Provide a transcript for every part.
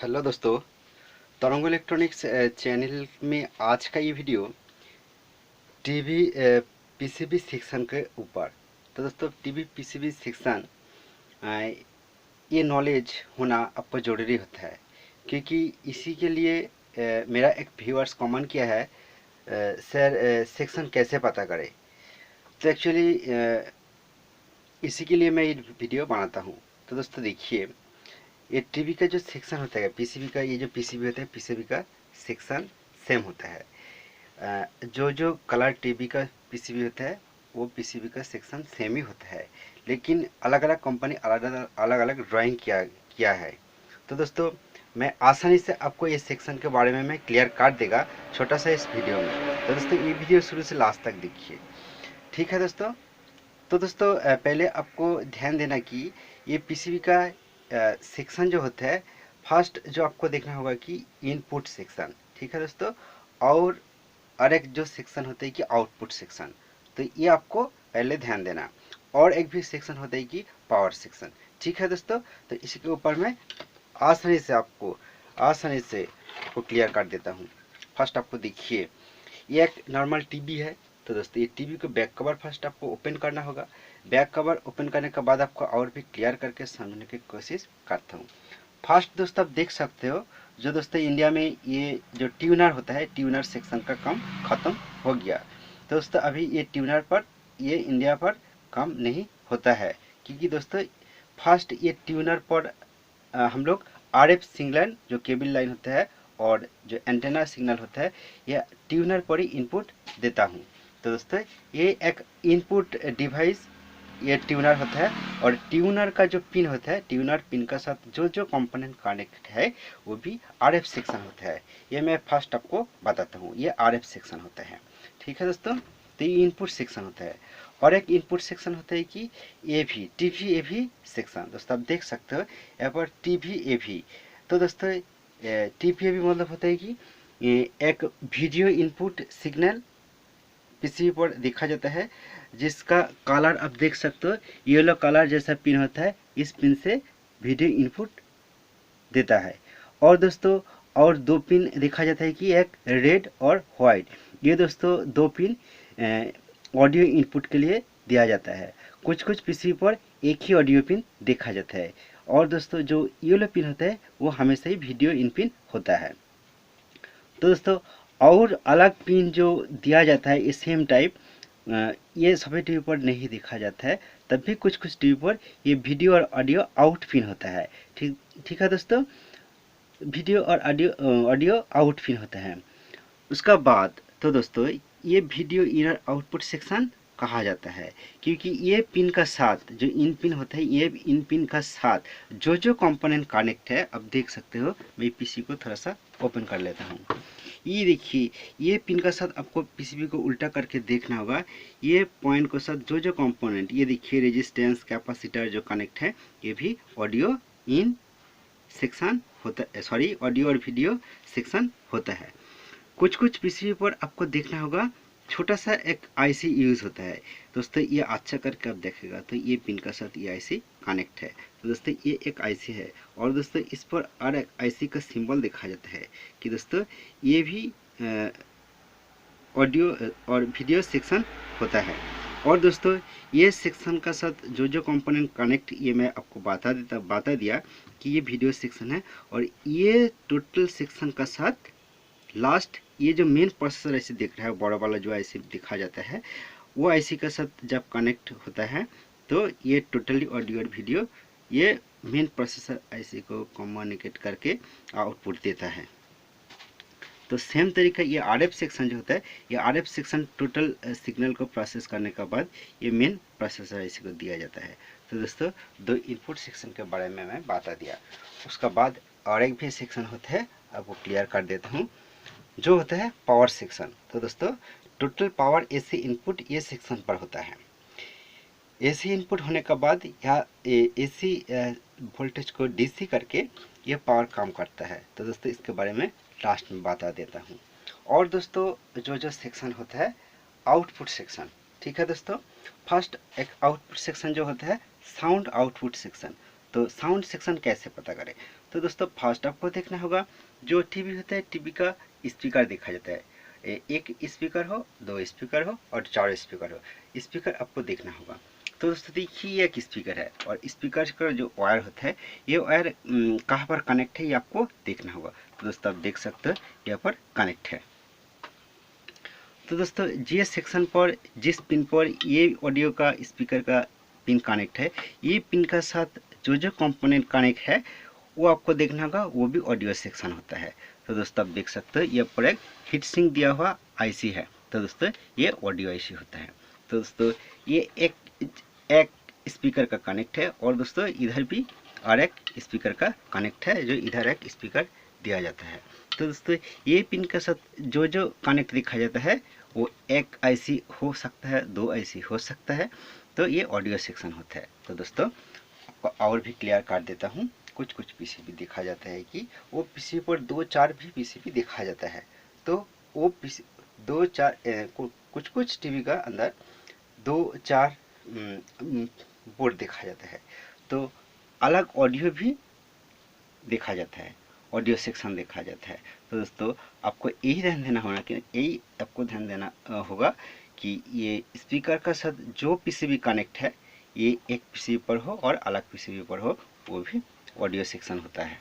Hello दोस्तों, तरंग electronics channel में आज का ये वीडियो टीवी पीसीबी सेक्शन के ऊपर। तो दोस्तों, टीवी पीसीबी सेक्शन ये नॉलेज होना आपको ज़रूरी होता है, क्योंकि इसी के लिए मेरा एक व्यूअर्स कमेंट किया है, सर सेक्शन कैसे पता करें। तो एक्चुअली इसी के लिए मैं ये वीडियो बनाता हूँ। तो दोस्तों देखिए, ये टीवी का जो सेक्शन होता है पीसीबी का, ये जो पीसीबी होता है पीसीबी का सेक्शन सेम होता है। जो जो कलर टीवी का पीसीबी होता है वो पीसीबी का सेक्शन सेम ही होता है, लेकिन अलग अलग कंपनी अलग अलग ड्राइंग किया है। तो दोस्तों, मैं आसानी से आपको ये सेक्शन के बारे में मैं क्लियर काट देगा छोटा सा इस वीडियो में। तो दोस्तों, ये वीडियो शुरू से लास्ट तक देखिए, ठीक है दोस्तों। तो दोस्तों, पहले आपको ध्यान देना कि ये पीसीबी का सेक्शन जो होता है, फर्स्ट जो आपको देखना होगा कि इनपुट सेक्शन, ठीक है दोस्तों। और एक जो सेक्शन होता है कि आउटपुट सेक्शन, तो ये आपको पहले ध्यान देना। और एक भी सेक्शन होता है कि पावर सेक्शन, ठीक है दोस्तों। तो इसी के ऊपर मैं आसानी से आपको क्लियर कर देता हूँ। फर्स्ट आपको देखिए, ये एक नॉर्मल टीवी है। तो दोस्तों, ये टीवी को बैक कवर फर्स्ट आपको ओपन करना होगा। बैक कवर ओपन करने के बाद आपको और भी क्लियर करके समझने की कोशिश करता हूँ। फर्स्ट दोस्तों, आप देख सकते हो, जो दोस्तों इंडिया में ये जो ट्यूनर होता है, ट्यूनर सेक्शन का काम खत्म हो गया। तो दोस्तों, अभी ये ट्यूनर पर ये इंडिया पर काम नहीं होता है, क्योंकि दोस्तों फर्स्ट ये ट्यूनर पर हम लोग आरएफ सिग्नल जो केबल लाइन होता है और जो एंटेना सिग्नल होता है, ये ट्यूनर पर ही इनपुट देता हूँ। तो दोस्तों, ये एक इनपुट डिवाइस ये ट्यूनर होता है। और ट्यूनर का जो पिन होता है, ट्यूनर पिन का साथ जो जो कंपोनेंट कनेक्ट है वो भी आरएफ सेक्शन होता है। ये मैं फर्स्ट आपको बताता हूँ, ये आरएफ सेक्शन होता है, ठीक है दोस्तों। तो ये इनपुट सेक्शन होता है। और एक इनपुट सेक्शन होता है कि एवी टीवी एवी सेक्शन। दोस्तों, आप देख सकते हो यहाँ पर टीवी एवी। तो दोस्तों, टीवी एवी मतलब होता है कि एक वीडियो इनपुट सिग्नल पीसीबी पर देखा जाता है, जिसका कलर आप देख सकते हो, येलो कलर जैसा पिन होता है। इस पिन से वीडियो इनपुट देता है। और दोस्तों, और दो पिन देखा जाता है कि एक रेड और वाइट। ये दोस्तों दो पिन ऑडियो इनपुट के लिए दिया जाता है। कुछ कुछ पीसीबी पर एक ही ऑडियो पिन देखा जाता है। और दोस्तों, जो येलो पिन होता है वो हमेशा ही वीडियो इन पिन होता है। तो दोस्तों, और अलग पिन जो दिया जाता है इस सेम टाइप, ये सभी टीवी पर नहीं देखा जाता है। तब भी कुछ कुछ टीवी पर ये वीडियो और ऑडियो आउट पिन होता है। ठीक ठीक है दोस्तों, वीडियो और ऑडियो आउट पिन होता है। उसका बाद तो दोस्तों, ये वीडियो इनर आउटपुट सेक्शन कहा जाता है, क्योंकि ये पिन का साथ जो इन पिन होता है, ये इन पिन का साथ जो जो कंपोनेंट कनेक्ट है, अब देख सकते हो। मैं पीसी को थोड़ा सा ओपन कर लेता हूँ। ये देखिए, ये पिन का साथ आपको पीसीबी को उल्टा करके देखना होगा। ये पॉइंट के साथ जो जो कंपोनेंट, ये देखिए रेजिस्टेंस कैपेसिटर जो कनेक्ट है, ये भी ऑडियो इन सेक्शन होता है, सॉरी ऑडियो और वीडियो सेक्शन होता है। कुछ कुछ पीसीबी पर आपको देखना होगा छोटा सा एक आईसी यूज होता है। दोस्तों, ये अच्छा करके आप देखेगा तो ये पिन का साथ ये आईसी कनेक्ट है। तो दोस्तों, ये एक आईसी है। और दोस्तों, इस पर और एक आईसी का सिंबल देखा जाता है कि दोस्तों ये भी ऑडियो और वीडियो सेक्शन होता है। और दोस्तों, ये सेक्शन का साथ जो जो कंपोनेंट कनेक्ट, ये मैं आपको बता दिया कि ये वीडियो सेक्शन है। और ये टोटल सेक्शन का साथ लास्ट ये जो मेन प्रोसेसर ऐसे दिख रहा है, बड़ा वाला जो ऐसे दिखा जाता है, वो आईसी के साथ जब कनेक्ट होता है तो ये टोटली ऑडियो और वीडियो ये मेन प्रोसेसर आईसी को कम्युनिकेट करके आउटपुट देता है। तो सेम तरीका ये आरएफ सेक्शन जो होता है, ये आरएफ सेक्शन टोटल सिग्नल को प्रोसेस करने के बाद ये मेन प्रोसेसर आईसी को दिया जाता है। तो दोस्तों, दो इनपुट सेक्शन के बारे में मैं बता दिया। उसका बाद और एक भी सेक्शन होता है, आपको क्लियर कर देता हूँ, जो होता है पावर सेक्शन। तो दोस्तों, टोटल पावर एसी इनपुट ये सेक्शन पर होता है। एसी इनपुट होने के बाद यहाँ एसी वोल्टेज को डीसी करके ये पावर काम करता है। तो दोस्तों, इसके बारे में लास्ट में बता देता हूँ। और दोस्तों, जो जो सेक्शन होता है आउटपुट सेक्शन, ठीक है दोस्तों। फर्स्ट एक आउटपुट सेक्शन जो होता है साउंड आउटपुट सेक्शन। तो साउंड सेक्शन कैसे पता करें? तो दोस्तों फर्स्ट आपको देखना होगा, जो टीवी होता है टीवी का स्पीकर देखा जाता है, एक स्पीकर हो, दो स्पीकर हो और चार स्पीकर हो, स्पीकर आपको देखना होगा। तो दोस्तों देखिए ये एक स्पीकर है और स्पीकर का जो वायर होता है ये वायर कहाँ पर कनेक्ट है ये आपको देखना होगा। तो दोस्तों आप देख सकते हो यहाँ पर कनेक्ट है। तो दोस्तों जिस सेक्शन पर जिस पिन पर ये ऑडियो का स्पीकर का पिन कनेक्ट है, ये पिन का साथ जो जो कंपोनेंट कनेक्ट है वो आपको देखना होगा, वो भी ऑडियो सेक्शन होता है। तो दोस्तों आप देख सकते हो ये पर एक हीट सिंक दिया हुआ आईसी है। तो दोस्तों ये ऑडियो आईसी होता है। तो दोस्तों ये एक स्पीकर का कनेक्ट है और दोस्तों इधर भी और एक स्पीकर का कनेक्ट है, जो इधर एक स्पीकर दिया जाता है। तो दोस्तों ये पिन के साथ जो जो कनेक्ट दिखा जाता है वो एक आईसी हो सकता है, दो आईसी हो सकता है। तो ये ऑडियो सेक्शन होता है। तो दोस्तों आपको और भी क्लियर कर देता हूँ, कुछ कुछ पीसीबी देखा जाता है कि वो पीसीबी पर दो चार भी पीसीबी देखा जाता है। तो वो पीसी दो चार कुछ कुछ टीवी का अंदर दो चार बोर्ड देखा जाता है। तो अलग ऑडियो भी देखा जाता है, ऑडियो सेक्शन देखा जाता है। तो दोस्तों आपको यही ध्यान देना होगा कि यही आपको ध्यान देना होगा कि ये स्पीकर का साथ जो पीसीबी कनेक्ट है ये एक पीसीबी पर हो और अलग पीसीबी पर हो, वो भी ऑडियो सेक्शन होता है।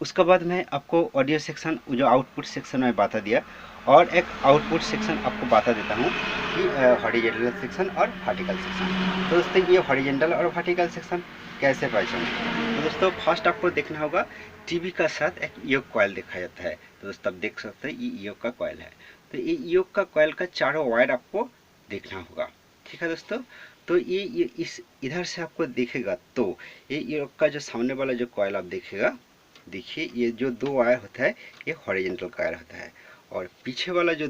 उसके बाद मैं आपको ऑडियो सेक्शन जो आउटपुट सेक्शन में बता दिया, और एक आउटपुट सेक्शन आपको बता देता हूँ कि हॉरिजॉन्टल सेक्शन और वर्टिकल सेक्शन। तो दोस्तों ये हॉरिजॉन्टल और वर्टिकल सेक्शन कैसे पहचानें? तो दोस्तों फर्स्ट आपको देखना होगा टीवी का साथ एक योक कॉइल देखा जाता है। तो दोस्तों आप देख सकते हैं ये योक का कॉइल है। तो ये योक का कॉइल का चारों वायर आपको देखना होगा, ठीक है दोस्तों। तो ये इस इधर से आपको दिखेगा, तो ये योक का जो सामने वाला जो कॉइल आप देखेगा, देखिए ये जो दो वायर होता है ये हॉरिजॉन्टल वायर होता है, और पीछे वाला जो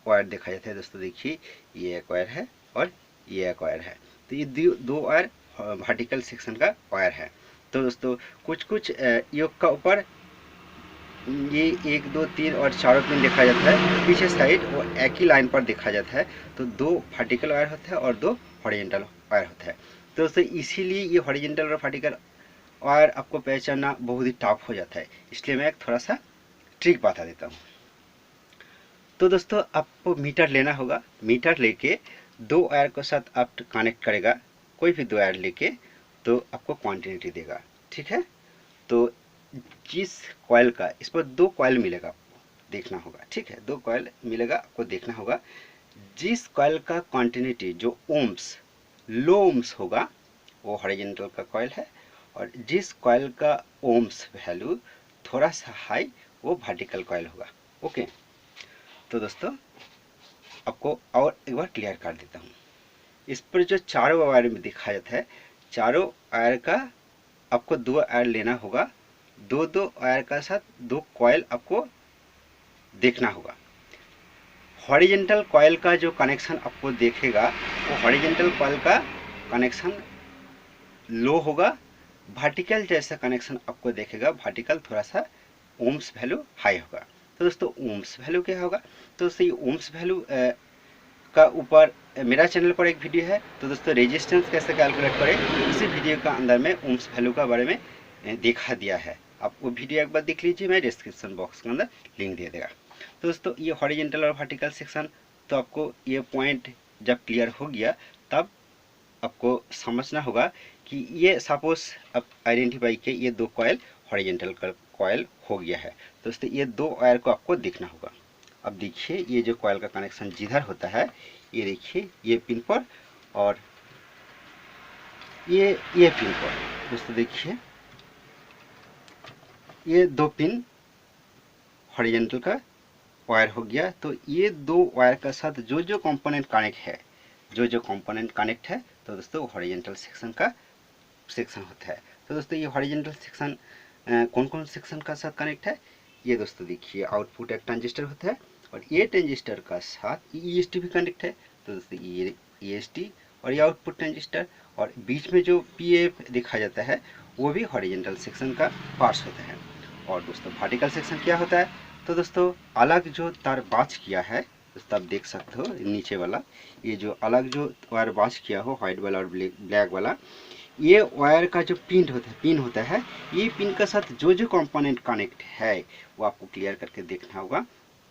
वायर देखा जाता है दोस्तों, देखिए ये एक वायर है और ये एक वायर है। तो ये दो वायर वर्टिकल सेक्शन का वायर है। तो दोस्तों कुछ कुछ योक का ऊपर ये 1 2 3 और चारों पिन देखा जाता है, पीछे साइड वो एक ही लाइन पर देखा जाता है। तो दो वर्टिकल वायर होता है और दो हॉरिजॉन्टल वायर होता है। तो दोस्तों इसीलिए ये हॉरिजॉन्टल और वर्टिकल वायर आपको पहचानना बहुत ही टफ हो जाता है, इसलिए मैं एक थोड़ा सा ट्रिक बता देता हूँ। तो दोस्तों आपको मीटर लेना होगा, मीटर लेके दो वायर के साथ आप कनेक्ट करेगा, कोई भी दो वायर लेके, तो आपको क्वांटिटी देगा, ठीक है। तो जिस कॉइल का, इस पर दो कॉइल मिलेगा, आपको देखना होगा, ठीक है, दो कॉइल मिलेगा, आपको देखना होगा जिस कॉइल का क्वांटिटी जो ओम्स लो ओम्स होगा वो हॉरिजॉन्टल का कॉइल है, और जिस कॉइल का ओम्स वैल्यू थोड़ा सा हाई वो वर्टिकल कॉइल होगा। ओके, तो दोस्तों आपको और एक बार क्लियर कर देता हूँ। इस पर जो चारों वायर में दिखाया जाता है, चारों वायर का आपको दो वायर लेना होगा, दो दो वायर का साथ दो कॉइल आपको देखना होगा। हॉरिजॉन्टल कॉइल का जो कनेक्शन आपको देखेगा वो हॉरिजॉन्टल कॉइल का कनेक्शन लो होगा, वर्टिकल जैसा कनेक्शन आपको देखेगा वर्टिकल थोड़ा सा ओम्स वैल्यू हाई होगा। तो दोस्तों ओम्स वैल्यू क्या होगा? तो दोस्तों ये ओम्स वैल्यू का ऊपर मेरा चैनल पर एक वीडियो है। तो दोस्तों रेजिस्टेंस कैसे कैलकुलेट करें उसी वीडियो का अंदर में ओम्स वैल्यू का बारे में देखा दिया है, आप वो वीडियो एक बार देख लीजिए, मैं डिस्क्रिप्शन बॉक्स के अंदर लिंक दे देगा। तो दोस्तों ये हॉरिजॉन्टल और वर्टिकल सेक्शन, तो आपको ये पॉइंट जब क्लियर हो गया तब आपको समझना होगा कि ये सपोज आप आइडेंटिफाई के ये दो कॉइल हॉरिजॉन्टल कॉइल हो गया है। तो दोस्तों ये दो वायर को आपको देखना होगा। अब देखिए ये जो कॉइल का कनेक्शन जिधर होता है, ये देखिए ये पिन पर और ये पिन पर, दोस्तों देखिए ये दो पिन हॉरिजॉन्टल का वायर हो गया। तो ये दो वायर का साथ जो जो कंपोनेंट कनेक्ट है, जो जो कंपोनेंट कनेक्ट है, तो दोस्तों हॉरिजॉन्टल सेक्शन का सेक्शन होता है। तो दोस्तों ये हॉरिजॉन्टल सेक्शन कौन कौन सेक्शन का साथ कनेक्ट है, ये दोस्तों देखिए आउटपुट एक ट्रांजिस्टर होता है और ये ट्रांजिस्टर का साथ EST भी कनेक्ट है। तो दोस्तों ये EST और ये आउटपुट ट्रांजिस्टर, और बीच में जो PF देखा जाता है वो भी हॉरिजॉन्टल सेक्शन का पार्ट्स होता है। और दोस्तों वर्टिकल सेक्शन क्या होता है? तो दोस्तों अलग जो तार बाँच किया है, दोस्तों आप देख सकते हो नीचे वाला, ये जो अलग जो वायर बाँच किया हो व्हाइट वाला और ब्लैक वाला, ये वायर का जो पिन होता है, ये पिन के साथ जो जो कंपोनेंट कनेक्ट है वो आपको क्लियर करके देखना होगा।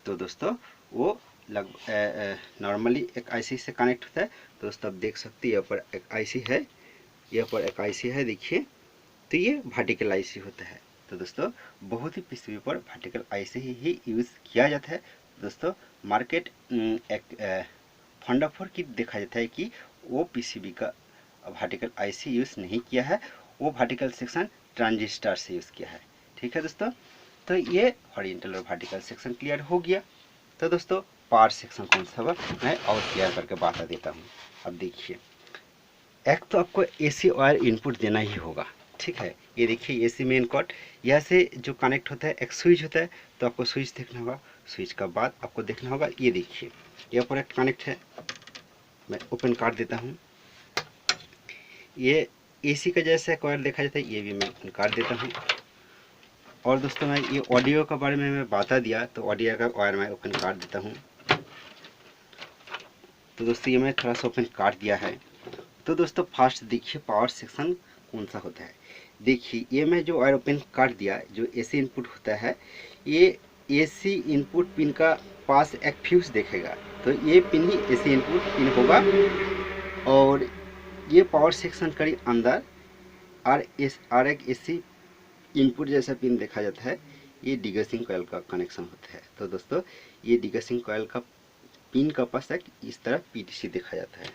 तो दोस्तों वो नॉर्मली एक आईसी से कनेक्ट होता है। तो दोस्तों आप देख सकते हैं यहाँ पर एक आईसी है, यहाँ पर एक आईसी है, देखिए। तो ये वर्टिकल आईसी होता है। तो दोस्तों बहुत ही पीसीबी पर वर्टिकल आईसी ही यूज़ किया जाता है। दोस्तों मार्केट एक फंडाफोर की देखा जाता है कि वो पीसीबी का वर्टिकल आईसी यूज़ नहीं किया है, वो वर्टिकल सेक्शन ट्रांजिस्टर से यूज़ किया है। ठीक है दोस्तों, तो ये हॉरिजॉन्टल और वर्टिकल सेक्शन क्लियर हो गया। तो दोस्तों पावर सेक्शन कौन सा होगा मैं और क्लियर करके बता देता हूँ। अब देखिए, एक तो आपको एसी वायर इनपुट देना ही होगा। ठीक है, ये देखिए एसी मेन कॉर्ड, यहाँ से जो कनेक्ट होता है एक स्विच होता है। तो आपको स्विच देखना होगा, स्विच का बाद आपको देखना होगा, ये देखिए यहाँ पर एक कनेक्ट है, मैं ओपन कर देता हूँ। ये एसी का जैसा वायर देखा जाता है, ये भी मैं ओपन कर देता हूँ। और दोस्तों मैं ये ऑडियो के बारे में मैं बता दिया, तो ऑडियो का वायर मैं ओपन कर देता हूँ। तो दोस्तों ये मैं थोड़ा सा ओपन कर दिया है। तो दोस्तों फर्स्ट देखिए पावर सेक्शन कौन सा होता है। देखिए ये मैं जो वायर ओपन कर दिया, जो एसी इनपुट होता है, ये एसी इनपुट पिन का पास एक फ्यूज देखेगा। तो ये पिन ही एसी इनपुट पिन होगा। और ये पावर सेक्शन के अंदर और एक एसी इनपुट जैसा पिन देखा जाता है, ये डिगसिंग कॉइल का कनेक्शन होता है। तो दोस्तों ये डिगसिंग कॉइल का पिन का पास एक इस तरह पीटीसी देखा जाता है।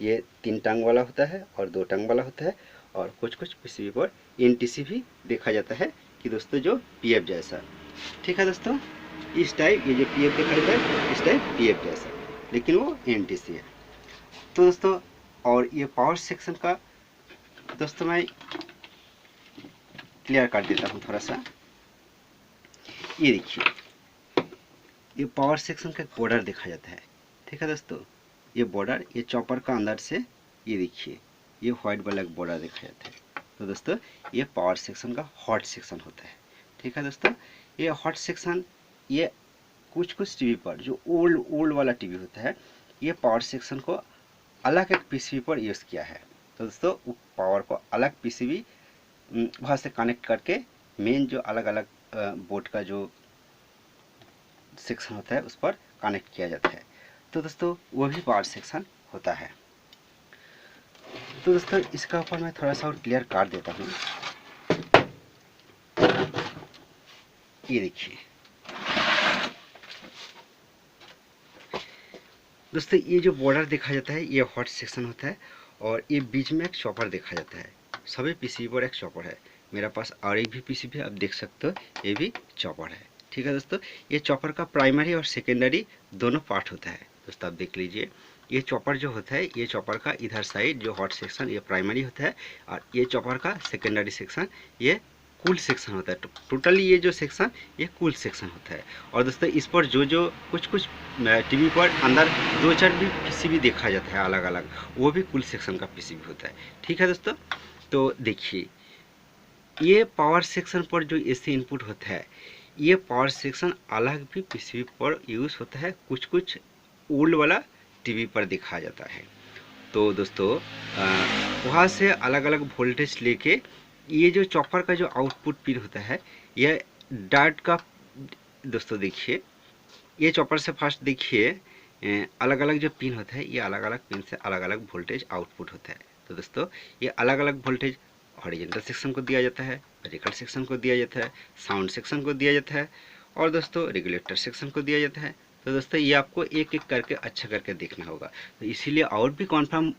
ये 3 टांग वाला होता है और 2 टांग वाला होता है। और कुछ कुछ पीसीबी पर एनटीसी भी देखा जाता है कि दोस्तों जो पीएफ जैसा। ठीक है दोस्तों, इस टाइप ये जो पीएफ देखा जाता है, इस टाइप पीएफ जैसा, लेकिन वो एनटीसी है। तो दोस्तों और ये पावर सेक्शन का दोस्तों मैं क्लियर कर देता हूँ थोड़ा सा। ये देखिए ये पावर सेक्शन का बॉर्डर देखा जाता है। ठीक है दोस्तों, ये बॉर्डर ये चॉपर का अंदर से, ये देखिए ये व्हाइट वाला बॉर्डर देखा जाता है। तो दोस्तों ये पावर सेक्शन का हॉट सेक्शन होता है। ठीक है दोस्तों, ये हॉट सेक्शन ये कुछ कुछ टीवी पर जो ओल्ड वाला टीवी होता है, ये पावर सेक्शन को अलग एक पीसीबी पर यूज़ किया है। तो दोस्तों वो पावर को अलग पीसीबी वहाँ से कनेक्ट करके मेन जो अलग अलग बोर्ड का जो सेक्शन होता है उस पर कनेक्ट किया जाता है। तो दोस्तों वो भी पावर सेक्शन होता है। तो दोस्तों इसका ऊपर मैं थोड़ा सा और क्लियर कर देता हूँ। ये देखिए दोस्तों ये जो बॉर्डर देखा जाता है, ये हॉट सेक्शन होता है। और ये बीच में एक चॉपर देखा जाता है। सभी पीसीबी पर एक चॉपर है। मेरा पास और एक भी पीसीबी आप देख सकते हो, ये भी चॉपर है। ठीक है दोस्तों, ये चॉपर का प्राइमरी और सेकेंडरी दोनों पार्ट होता है। दोस्तों आप देख लीजिए, ये चॉपर जो होता है, ये चॉपर का इधर साइड जो हॉट सेक्शन ये प्राइमरी होता है, और ये चॉपर का सेकेंडरी सेक्शन ये कूल सेक्शन होता है। टोटली ये जो सेक्शन ये कूल सेक्शन होता है। और दोस्तों इस पर जो जो कुछ कुछ टीवी पर अंदर 2-4 भी पीसीबी देखा जाता है अलग अलग, वो भी कूल सेक्शन का पीसीबी होता है। ठीक है दोस्तों, तो देखिए ये पावर सेक्शन पर जो एसी इनपुट होता है, ये पावर सेक्शन अलग भी पीसीबी पर यूज़ होता है, कुछ कुछ ओल्ड वाला टीवी पर दिखाया जाता है। तो दोस्तों वहाँ से अलग अलग वोल्टेज लेके ये जो चॉपर का जो आउटपुट पिन होता है, यह डार्ट का दोस्तों देखिए, ये चॉपर से फर्स्ट देखिए अलग अलग जो पिन होता है, ये अलग अलग पिन से अलग अलग वोल्टेज आउटपुट होता है। तो दोस्तों ये अलग अलग वोल्टेज हॉरिजॉन्टल सेक्शन को दिया जाता है, वर्टिकल सेक्शन को दिया जाता है, साउंड सेक्शन को दिया जाता है, और दोस्तों रेगुलेटर सेक्शन को दिया जाता है। तो दोस्तों ये आपको एक एक करके अच्छा करके देखना होगा। तो इसीलिए और भी कन्फर्म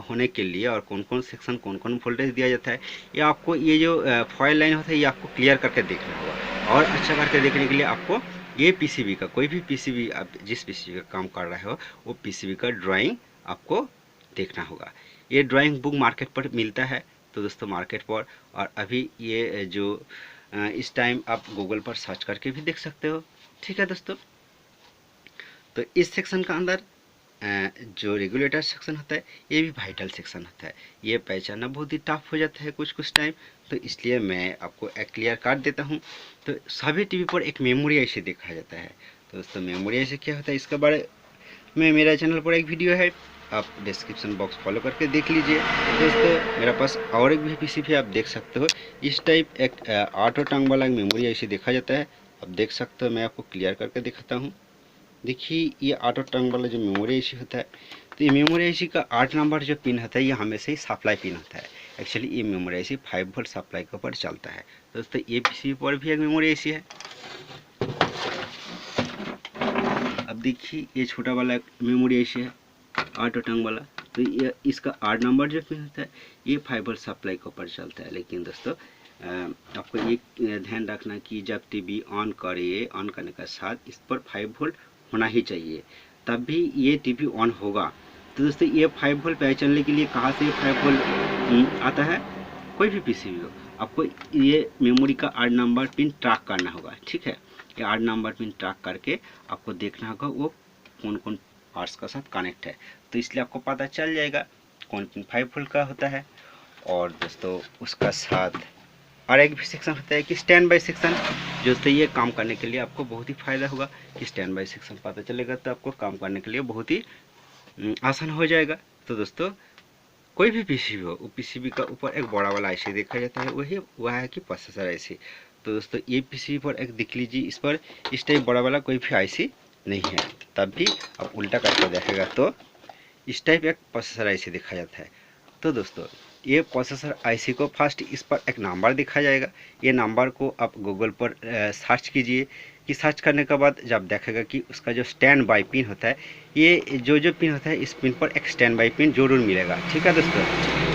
होने के लिए और कौन कौन सेक्शन कौन कौन वोल्टेज दिया जाता है, ये आपको ये जो फॉयल लाइन होता है, ये आपको क्लियर करके देखना होगा। और अच्छा करके देखने के लिए आपको ये पीसीबी का कोई भी पीसीबी आप जिस पीसीबी का काम कर रहे हो, वो पीसीबी का ड्राइंग आपको देखना होगा। ये ड्राइंग बुक मार्केट पर मिलता है। तो दोस्तों मार्केट पर, और अभी ये जो इस टाइम आप गूगल पर सर्च करके भी देख सकते हो। ठीक है दोस्तों, तो इस सेक्शन का अंदर जो रेगुलेटर सेक्शन होता है, ये भी वाइटल सेक्शन होता है। ये पहचानना बहुत ही टफ हो जाता है कुछ कुछ टाइम, तो इसलिए मैं आपको एक क्लियर कर देता हूँ। तो सभी टीवी पर एक मेमोरी ऐसे देखा जाता है। तो दोस्तों मेमोरी ऐसे क्या होता है, इसके बारे में मेरा चैनल पर एक वीडियो है, आप डिस्क्रिप्शन बॉक्स फॉलो करके देख लीजिए। दोस्तों मेरे पास और एक भी पीसीबी आप देख सकते हो। इस टाइप एक 8 टंग वाला मेमोरी ऐसे देखा जाता है। आप देख सकते हो, मैं आपको क्लियर करके दिखाता हूँ। देखिए ये 8 टंग वाला जो मेमोरी ऐसी होता है, तो ये मेमोरी ऐसी का 8 नंबर जो पिन होता है ये हमेशा ही सप्लाई पिन होता है। एक्चुअली ये मेमोरी ऐसी 5 वोल्ट सप्लाई के ऊपर चलता है। दोस्तों ये पीसीबी पर भी एक मेमोरी ऐसी है। अब देखिए ये छोटा वाला मेमोरी ऐसी है 8 टंग वाला, तो ये इसका 8 नंबर जो पिन होता है ये 5 वोल्ट सप्लाई के ऊपर चलता है। लेकिन दोस्तों आपको एक ध्यान रखना कि जब टीवी ऑन करने के साथ इस पर 5 वोल्ट होना ही चाहिए, तब भी ये टीवी ऑन होगा। तो दोस्तों ये 5 वोल्ट पहचानने के लिए कहाँ से 5 वोल्ट आता है, कोई भी पीसीबी हो, आपको ये मेमोरी का 8 नंबर पिन ट्रैक करना होगा। ठीक है, ये 8 नंबर पिन ट्रैक करके आपको देखना होगा वो कौन कौन पार्ट्स का साथ कनेक्ट है। तो इसलिए आपको पता चल जाएगा कौन पिन 5 वोल्ट का होता है। और दोस्तों उसका साथ और एक भी सेक्शन होता है कि स्टैंड बाय सेक्शन। दोस्तों ये काम करने के लिए आपको बहुत ही फ़ायदा होगा कि स्टैंड बाय सेक्शन पता चलेगा, तो आपको काम करने के लिए बहुत ही आसान हो जाएगा। तो दोस्तों कोई भी पीसीबी हो, वो पीसीबी का ऊपर एक बड़ा वाला आईसी देखा जाता है, वही वह है कि प्रोसेसर आईसी। तो दोस्तों ये पीसीबी पर एक देख लीजिए, इस पर इस टाइप बड़ा वाला कोई भी आईसी नहीं है। तब भी आप उल्टा करके देखेगा तो इस टाइप एक प्रोसेसर आईसी देखा जाता है। तो दोस्तों ये प्रोसेसर आईसी को फर्स्ट इस पर एक नंबर दिखा जाएगा। ये नंबर को आप गूगल पर सर्च कीजिए, कि सर्च करने के बाद जब देखेगा कि उसका जो स्टैंड बाई पिन होता है, ये जो पिन होता है इस पिन पर एक स्टैंड बाई पिन जरूर मिलेगा। ठीक है दोस्तों,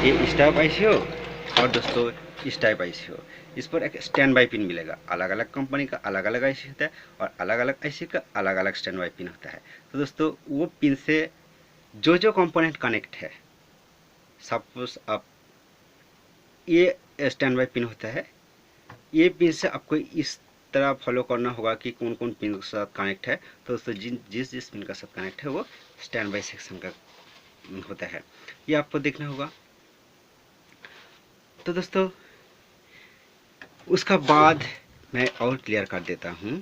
ये इस टाइप आईसी हो और दोस्तों इस टाइप आईसी हो, इस पर एक स्टैंड बाई पिन मिलेगा। अलग अलग कंपनी का अलग अलग आईसी होता है और अलग अलग आईसी का अलग अलग स्टैंड बाई पिन होता है। तो दोस्तों वो पिन से जो कंपोनेंट कनेक्ट है, सपोज आप ये स्टैंड बाई पिन होता है, ये पिन से आपको इस तरह फॉलो करना होगा कि कौन कौन पिन के साथ कनेक्ट है। तो दोस्तों जिस पिन का साथ कनेक्ट है वो स्टैंड बाई सेक्शन का होता है, ये आपको देखना होगा। तो दोस्तों उसका बाद मैं और क्लियर कर देता हूँ।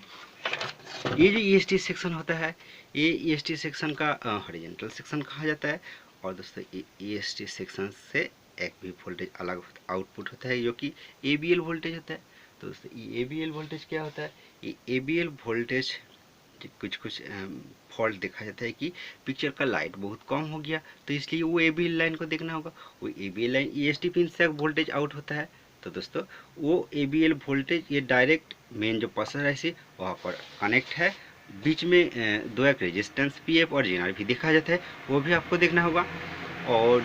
ये जो EST सेक्शन होता है, ये EST सेक्शन का हॉरिजॉन्टल सेक्शन कहा जाता है। और दोस्तों ये EST सेक्शन से एक भी वोल्टेज अलग आउटपुट होता है, जो कि ABL वोल्टेज होता है। तो दोस्तों ये ABL वोल्टेज क्या होता है, ये ABL वोल्टेज कुछ फॉल्ट देखा जाता है कि पिक्चर का लाइट बहुत कम हो गया, तो इसलिए वो ABL लाइन को देखना होगा। वो ABL लाइन EST पिन से वोल्टेज आउट होता है। तो दोस्तों वो ABL वोल्टेज ये डायरेक्ट मेन जो प्रोसेसर है वहाँ पर कनेक्ट है। बीच में दो एक रेजिस्टेंस PF और जेनर भी देखा जाता है, वो भी आपको देखना होगा। और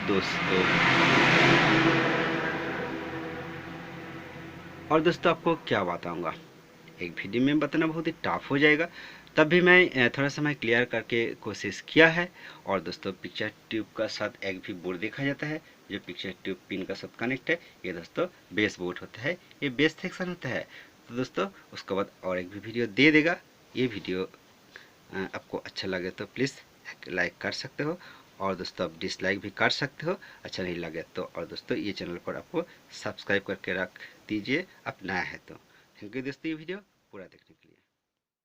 दोस्तों आपको क्या बताऊंगा, एक वीडियो में बताना बहुत ही टफ हो जाएगा, तब भी मैं थोड़ा सा मैं क्लियर करके कोशिश किया है। और दोस्तों पिक्चर ट्यूब का साथ एक भी बोर्ड देखा जाता है, जो पिक्चर ट्यूब पिन का साथ कनेक्ट है, ये दोस्तों बेस बोर्ड होता है, ये बेस सेक्शन होता है। तो दोस्तों उसके बाद और एक भी वीडियो दे देगा। ये वीडियो आपको अच्छा लगे तो प्लीज़ लाइक कर सकते हो, और दोस्तों आप डिसलाइक भी कर सकते हो अच्छा नहीं लगे तो। और दोस्तों ये चैनल पर आपको सब्सक्राइब करके रख दीजिए आप नया है तो। थैंक यू दोस्तों ये वीडियो पूरा देखने के लिए।